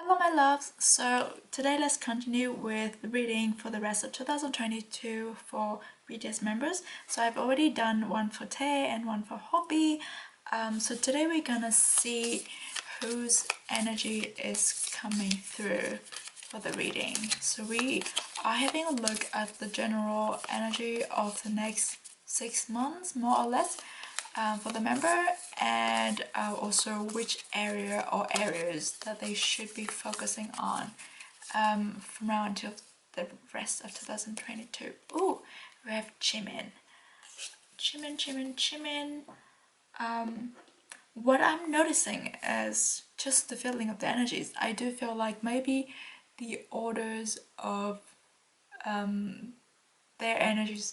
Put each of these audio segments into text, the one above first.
Hello my loves, so today let's continue with the reading for the rest of 2022 for BTS members. So I've already done one for Tae and one for Hobby. So today we're gonna see whose energy is coming through for the reading. So we are having a look at the general energy of the next 6 months, more or less. For the member, and also which area or areas that they should be focusing on from now until the rest of 2022. Ooh, we have Jimin. Jimin. What I'm noticing is just the feeling of the energies. I do feel like maybe the orders of their energies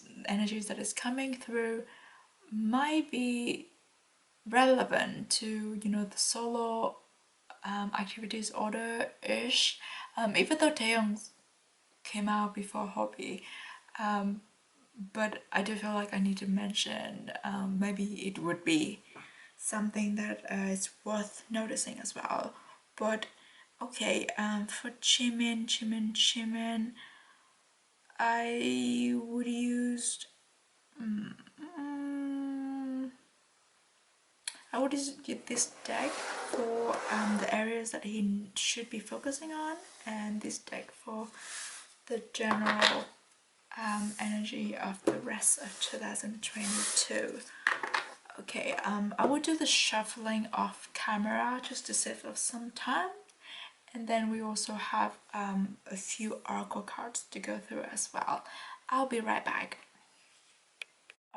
that is coming through might be relevant to, you know, the solo activities order-ish, even though Taeyong's came out before Hobby, but I do feel like I need to mention maybe it would be something that is worth noticing as well. But okay, for Jimin, I would use I would get this deck for the areas that he should be focusing on, and this deck for the general energy of the rest of 2022. Okay, I will do the shuffling off camera just to save us some time, and then we also have a few oracle cards to go through as well. I'll be right back.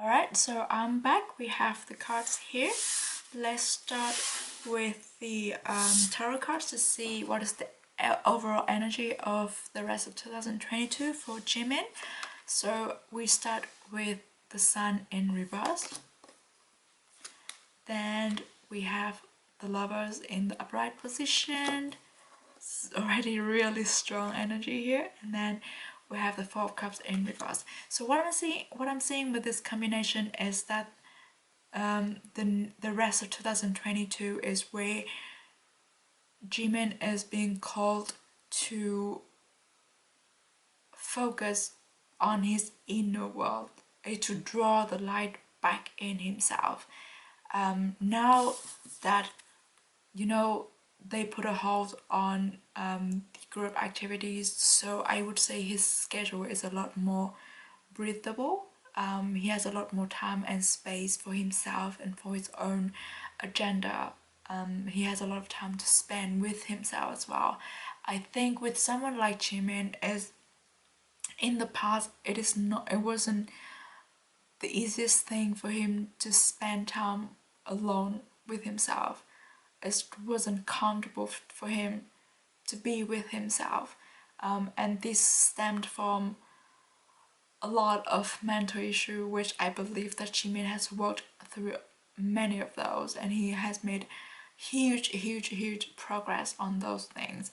Alright, so I'm back. We have the cards here. Let's start with the tarot cards to see what is the overall energy of the rest of 2022 for Jimin. So we start with the Sun in reverse. Then we have the Lovers in the upright position. It's already really strong energy here. And then we have the Four of Cups in reverse. So what I'm seeing with this combination is that the rest of 2022 is where Jimin is being called to focus on his inner world, to draw the light back in himself. Now that, you know, they put a hold on the group activities, so I would say his schedule is a lot more breathable. He has a lot more time and space for himself and for his own agenda. He has a lot of time to spend with himself as well. I think with someone like Jimin, as in the past, it wasn't the easiest thing for him to spend time alone with himself. It wasn't comfortable for him to be with himself, and this stemmed from a lot of mental issue, which I believe that Jimin has worked through many of those, and he has made huge progress on those things,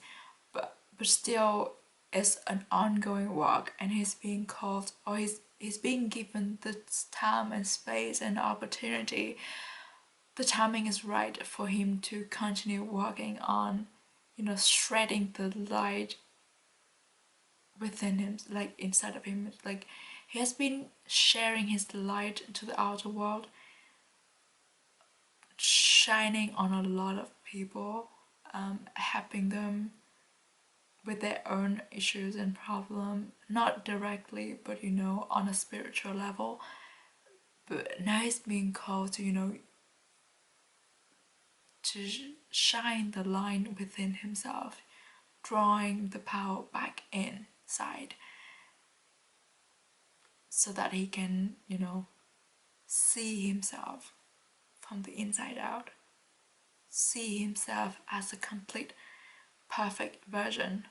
but still it's an ongoing work, and he's being called, or he's being given the time and space and opportunity. The timing is right for him to continue working on, you know, shredding the light within him, like inside of him. Like, he has been sharing his light to the outer world, shining on a lot of people, helping them with their own issues and problems, not directly, but, you know, on a spiritual level. But now he's being called to, you know, to shine the light within himself, drawing the power back inside, so that he can, you know, see himself from the inside out, see himself as a complete, perfect version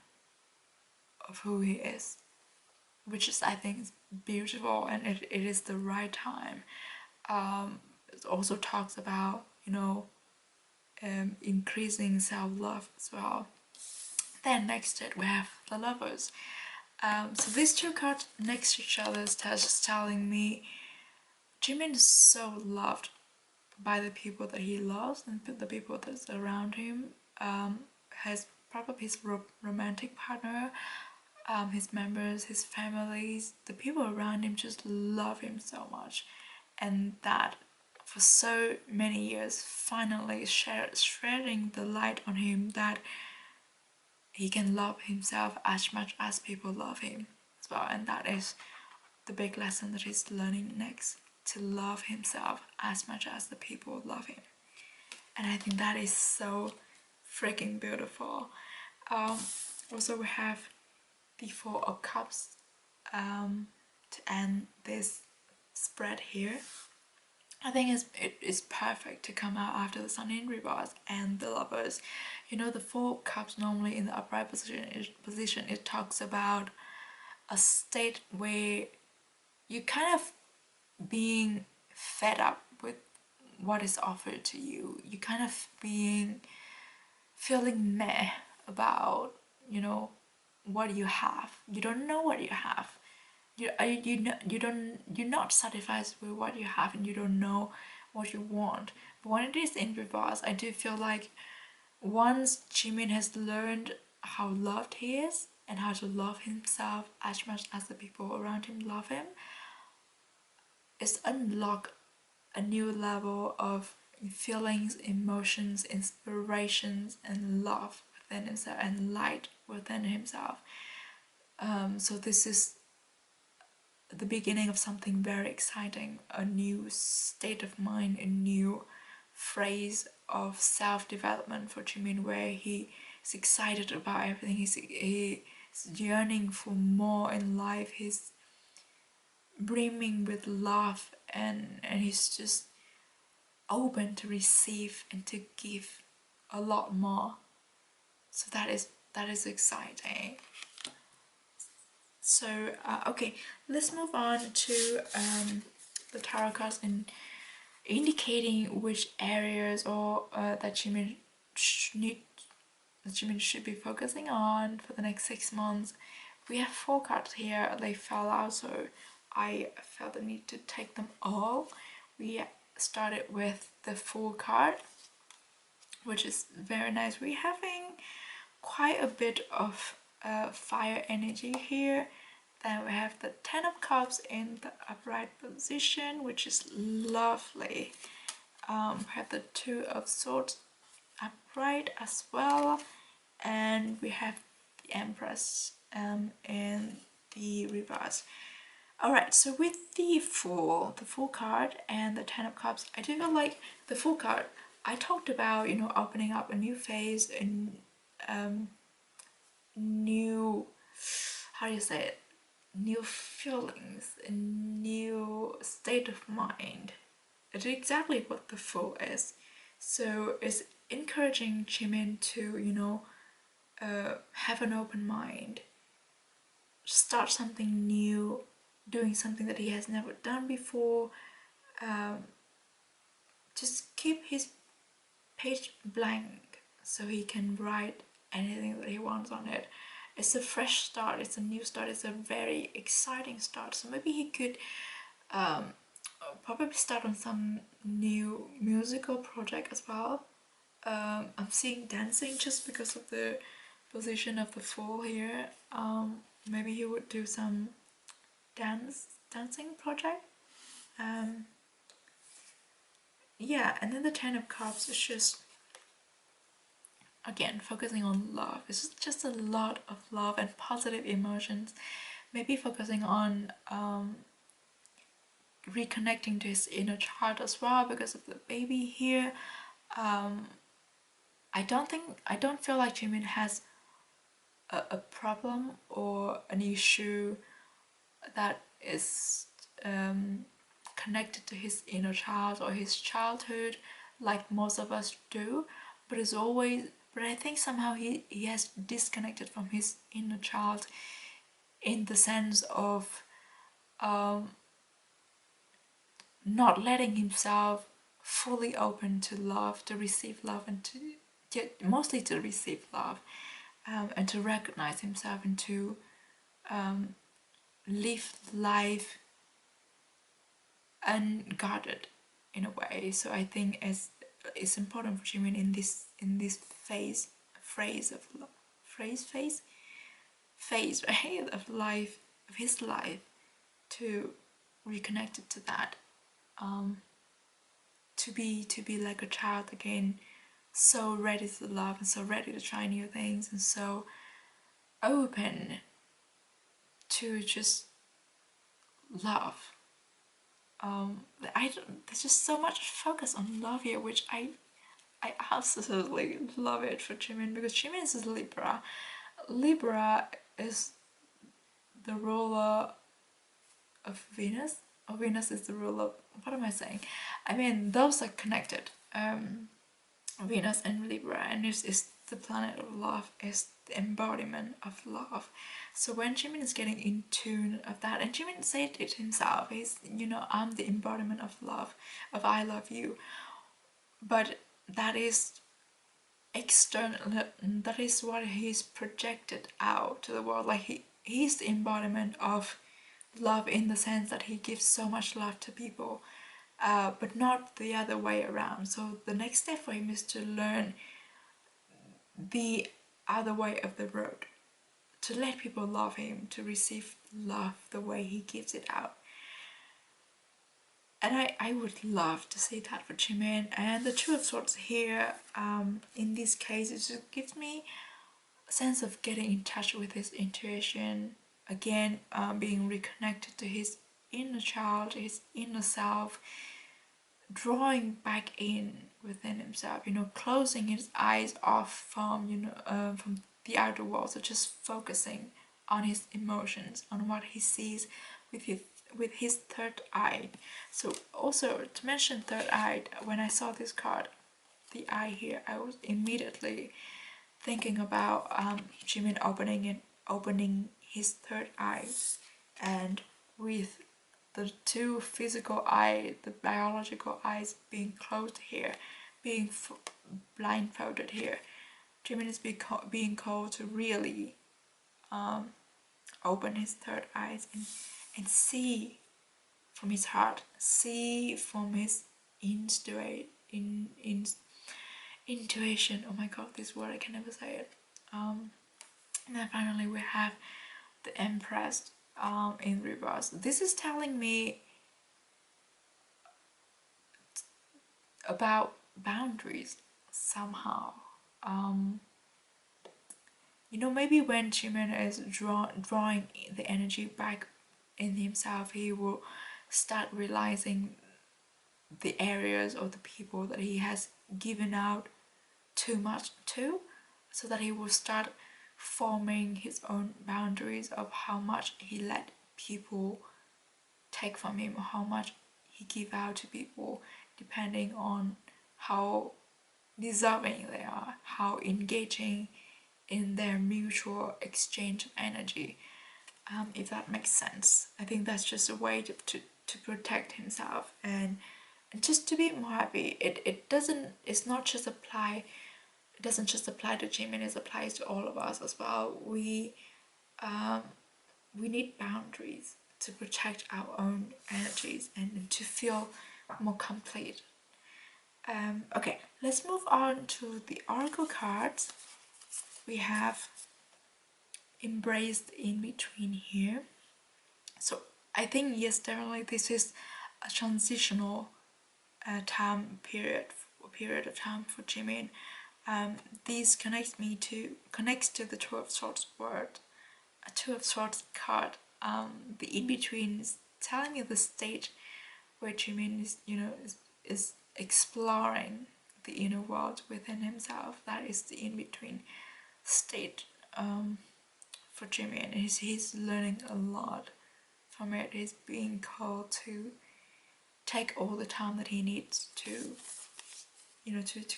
of who he is, which is, I think, beautiful, and it is the right time. It also talks about, you know, increasing self-love as well. Then next to it we have the Lovers. So these two cards next to each other is just telling me Jimin is so loved by the people that he loves, and the people that's around him, has probably his romantic partner, his members, his families, the people around him just love him so much, and that for so many years finally shedding the light on him that he can love himself as much as people love him as well. And that is the big lesson that he's learning next, to love himself as much as the people love him. And I think that is so freaking beautiful. Also we have the Four of Cups to end this spread here. I think it is perfect to come out after the Sun in reverse and the Lovers. You know, the Four Cups normally in the upright position, it talks about a state where you kind of being fed up with what is offered to you. You kind of feeling meh about, you know, what you have. You don't know what you have. You're not satisfied with what you have, and you don't know what you want. But when it is in reverse, I do feel like once Jimin has learned how loved he is and how to love himself as much as the people around him love him, it's unlocked a new level of feelings, emotions, inspirations, and love within himself, and light within himself. So this is the beginning of something very exciting, a new state of mind, a new phase of self-development for Jimin, where he is excited about everything. He's yearning for more in life. He's brimming with love, and he's just open to receive and to give a lot more. So that is exciting. So okay, let's move on to the tarot cards and indicating which areas or that Jimin should be focusing on for the next 6 months. We have 4 cards here. They fell out, so I felt the need to take them all. We started with the Fool card, which is very nice. We're having quite a bit of fire energy here. Then we have the Ten of Cups in the upright position, which is lovely. We have the Two of Swords upright as well, and we have the Empress in the reverse. Alright, so with the Fool card and the Ten of Cups, I do feel like the Fool card, I talked about, you know, opening up a new phase and new, how do you say it, new feelings, a new state of mind. It's exactly what the Fool is. So it's encouraging Jimin to, you know, have an open mind, start something new, doing something that he has never done before. Just keep his page blank so he can write anything that he wants on it. It's a fresh start, it's a new start, it's a very exciting start. So maybe he could probably start on some new musical project as well. I'm seeing dancing just because of the position of the Fool here. Maybe he would do some dancing project. Yeah, and then the Ten of Cups is just, again, focusing on love. It's just a lot of love and positive emotions. Maybe focusing on reconnecting to his inner child as well because of the baby here. I don't feel like Jimin has a problem or an issue that is connected to his inner child or his childhood like most of us do, but I think somehow he has disconnected from his inner child in the sense of not letting himself fully open to love, to receive love, and mostly to receive love, and to recognize himself and to live life unguarded in a way. So I think it's important for Jimin in this phrase of love, phase, right, of life, of his life, to reconnect it to that, to be like a child again, so ready to love and so ready to try new things and so open to just love. There's just so much focus on love here, which I absolutely love it for Jimin, because Jimin is a Libra. Libra is the ruler of Venus, or Venus is the ruler. What am I saying? I mean, those are connected. Venus and Libra, and this is the planet of love, is the embodiment of love. So when Jimin is getting in tune of that, and Jimin said it himself, he's, I'm the embodiment of love, of I love you. But that is external, that is what he's projected out to the world. Like he's the embodiment of love in the sense that he gives so much love to people, but not the other way around. So the next step for him is to learn the other way of the road, to let people love him, to receive love the way he gives it out. And I would love to see that for Jimin. And the Two of Swords here, in this case, it just gives me a sense of getting in touch with his intuition, again, being reconnected to his inner child, his inner self, drawing back in within himself, closing his eyes off from, from the outer world, so just focusing on his emotions, on what he sees with his third eye. So also to mention third eye, when I saw this card, the eye here, I was immediately thinking about Jimin opening his third eye, and with the two physical eye, the biological eyes being closed here, being blindfolded here, Jimin is being called to really open his third eyes and see from his heart, see from his intuition. Oh my god, this word, I can never say it. And then finally we have the Empress in reverse. This is telling me about boundaries somehow. Maybe when Jimin is drawing the energy back in himself, he will start realizing the areas or the people that he has given out too much to, so that he will start forming his own boundaries of how much he let people take from him, or how much he give out to people, depending on how deserving they are, how engaging in their mutual exchange of energy, if that makes sense. I think that's just a way to protect himself and just to be more happy. It doesn't just apply to Jimin, it applies to all of us as well. We need boundaries to protect our own energies and to feel more complete. Okay, let's move on to the oracle cards. We have Embraced in between here. So I think, yes, definitely this is a transitional time period of time for Jimin. This connects to the Two of Swords word, a Two of Swords card. The in between is telling me the stage where Jimin is exploring the inner world within himself. That is the in between state for Jimin. He's learning a lot from it. He's being called to take all the time that he needs to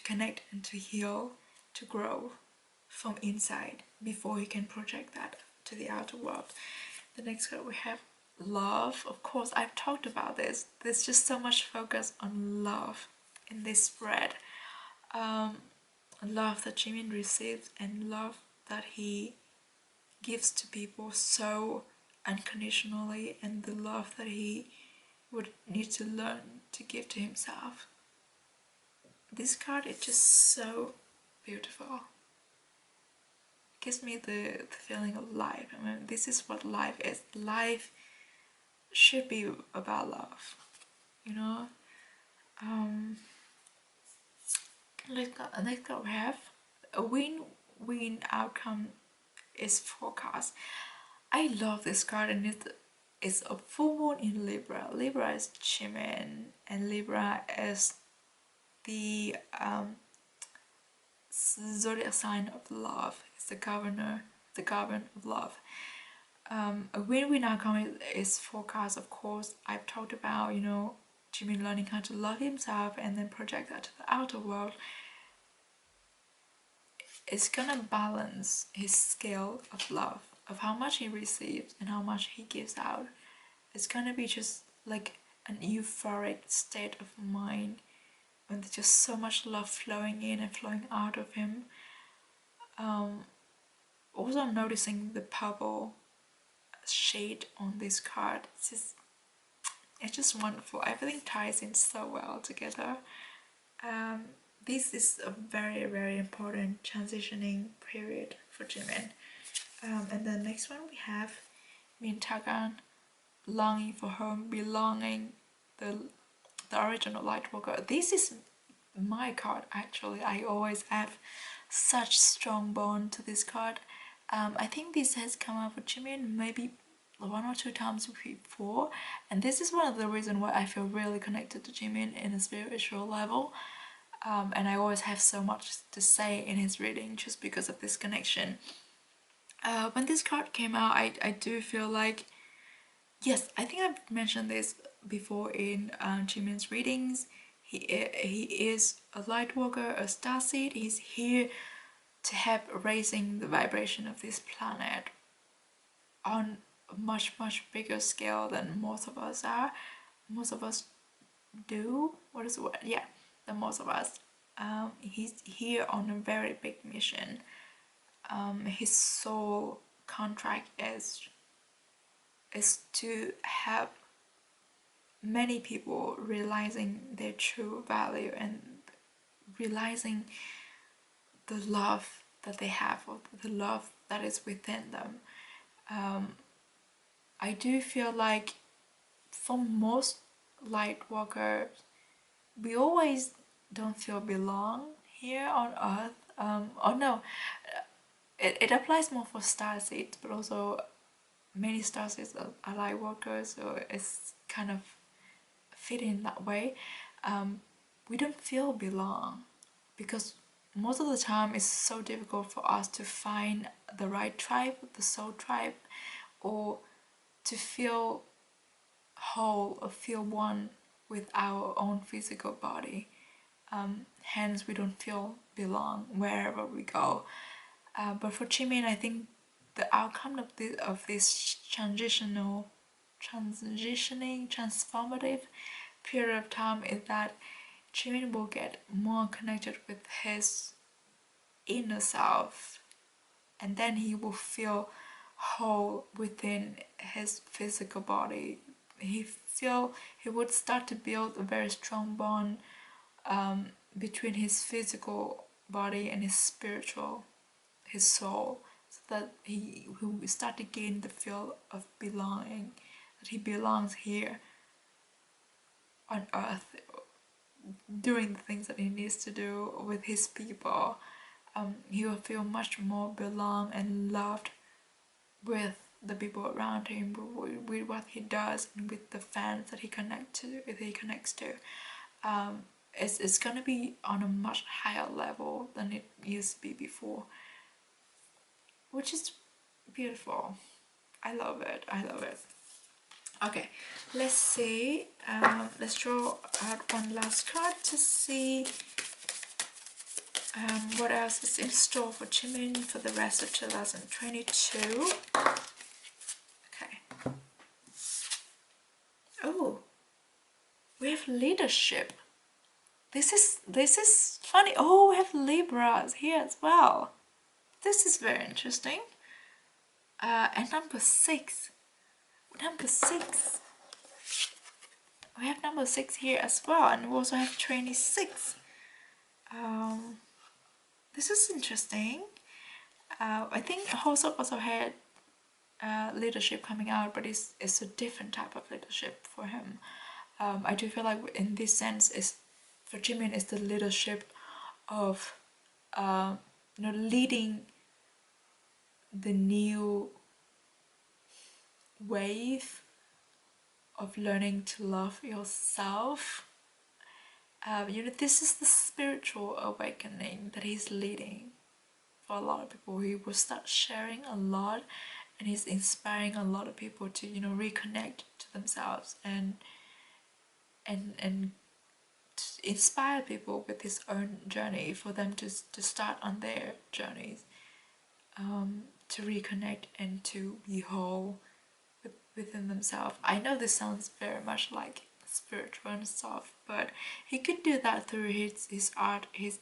connect and to heal, to grow from inside before he can project that to the outer world. The next card we have love. Of course, I've talked about this. There's just so much focus on love in this spread. Love that Jimin receives and love that he gives to people so unconditionally, and the love that he would need to learn to give to himself. This card is just so beautiful. gives me the feeling of life. I mean, this is what life is. Life should be about love, you know. Let's go. We have a win-win outcome is forecast. I love this card, and it's a full moon in Libra. Libra is Jimin, and Libra is the zodiac sign of love. It's the governor of love. A win-win outcome is forecast. Of course, I've talked about, you know, Jimin learning how to love himself and then project that to the outer world. It's gonna balance his scale of love, of how much he receives and how much he gives out. It's gonna be just like an euphoric state of mind when there's just so much love flowing in and flowing out of him. Also, I'm noticing the purple shade on this card. It's just wonderful. Everything ties in so well together. This is a very, very important transitioning period for Jimin. And the next one we have Min Tagan, longing for home, belonging, the original Lightworker. This is my card actually. I always have such strong bond to this card. I think this has come up with Jimin maybe 1 or 2 times before, and this is one of the reasons why I feel really connected to Jimin in a spiritual level. And I always have so much to say in his reading just because of this connection. When this card came out, I do feel like, yes, I think I've mentioned this before in Jimin's readings. He is a light worker, a starseed. He's here to help raising the vibration of this planet on a much, much bigger scale than most of us are. Most of us do. What is the word? Yeah, than most of us. He's here on a very big mission. His sole contract is to help many people realizing their true value and realizing the love that they have, or the love that is within them. I do feel like for most light workers, we always don't feel belong here on earth. Oh no, it applies more for starseeds, but also many starseeds are light workers, so it's kind of fit in that way. We don't feel belong because most of the time it's so difficult for us to find the right tribe, the soul tribe, or to feel whole or feel one with our own physical body. Hence we don't feel belong wherever we go. But for Jimin, I think the outcome of this transformative period of time is that Jimin will get more connected with his inner self, and then he will feel whole within his physical body. He would start to build a very strong bond between his physical body and his soul, so that he will start to gain the feel of belonging, that he belongs here on earth, doing the things that he needs to do with his people. He will feel much more belong and loved with the people around him, with what he does, and with the fans that he connects to. It's gonna be on a much higher level than it used to be before, which is beautiful. I love it. Okay, let's see. Let's draw out one last card to see what else is in store for Jimin for the rest of 2022. Okay. Oh, we have leadership. This is funny. Oh, we have Libras here as well. This is very interesting. And number 6. We have number 6 here as well, and we also have 26. This is interesting. I think Hosok also had leadership coming out, but it's a different type of leadership for him. I do feel like in this sense is for Jimin is the leadership of leading the new wave of learning to love yourself. This is the spiritual awakening that he's leading for a lot of people. He will start sharing a lot, and he's inspiring a lot of people to reconnect to themselves and to inspire people with his own journey for them to start on their journeys, to reconnect and to be whole within themselves. I know this sounds very much like spiritual and stuff, but he could do that through his art, his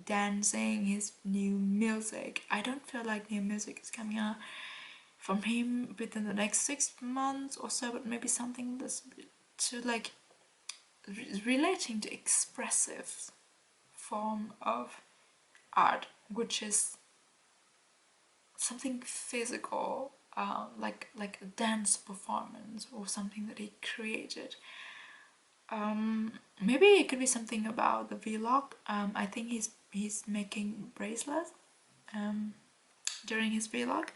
dancing, his new music. I don't feel like new music is coming out from him within the next 6 months or so, but maybe something that's to like relating to expressive form of art, which is something physical, like a dance performance or something that he created. Maybe it could be something about the vlog. I think he's making bracelets during his vlog,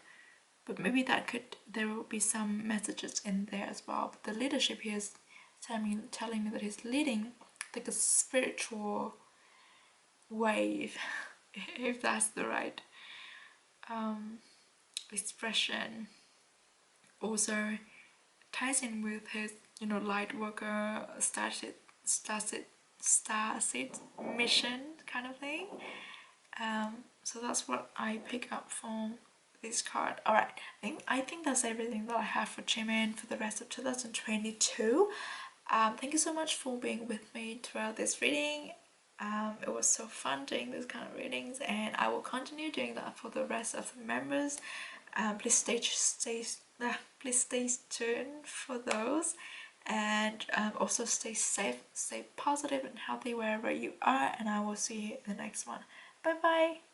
but maybe there will be some messages in there as well. But the leadership he is telling me that he's leading like a spiritual wave, if that's the right expression. Also ties in with his light worker starseed mission kind of thing. So that's what I pick up from this card. Alright, I think that's everything that I have for Jimin for the rest of 2022. Thank you so much for being with me throughout this reading. It was so fun doing this kind of readings, and I will continue doing that for the rest of the members. Please stay tuned for those, and also stay safe, stay positive and healthy wherever you are, and I will see you in the next one. Bye bye.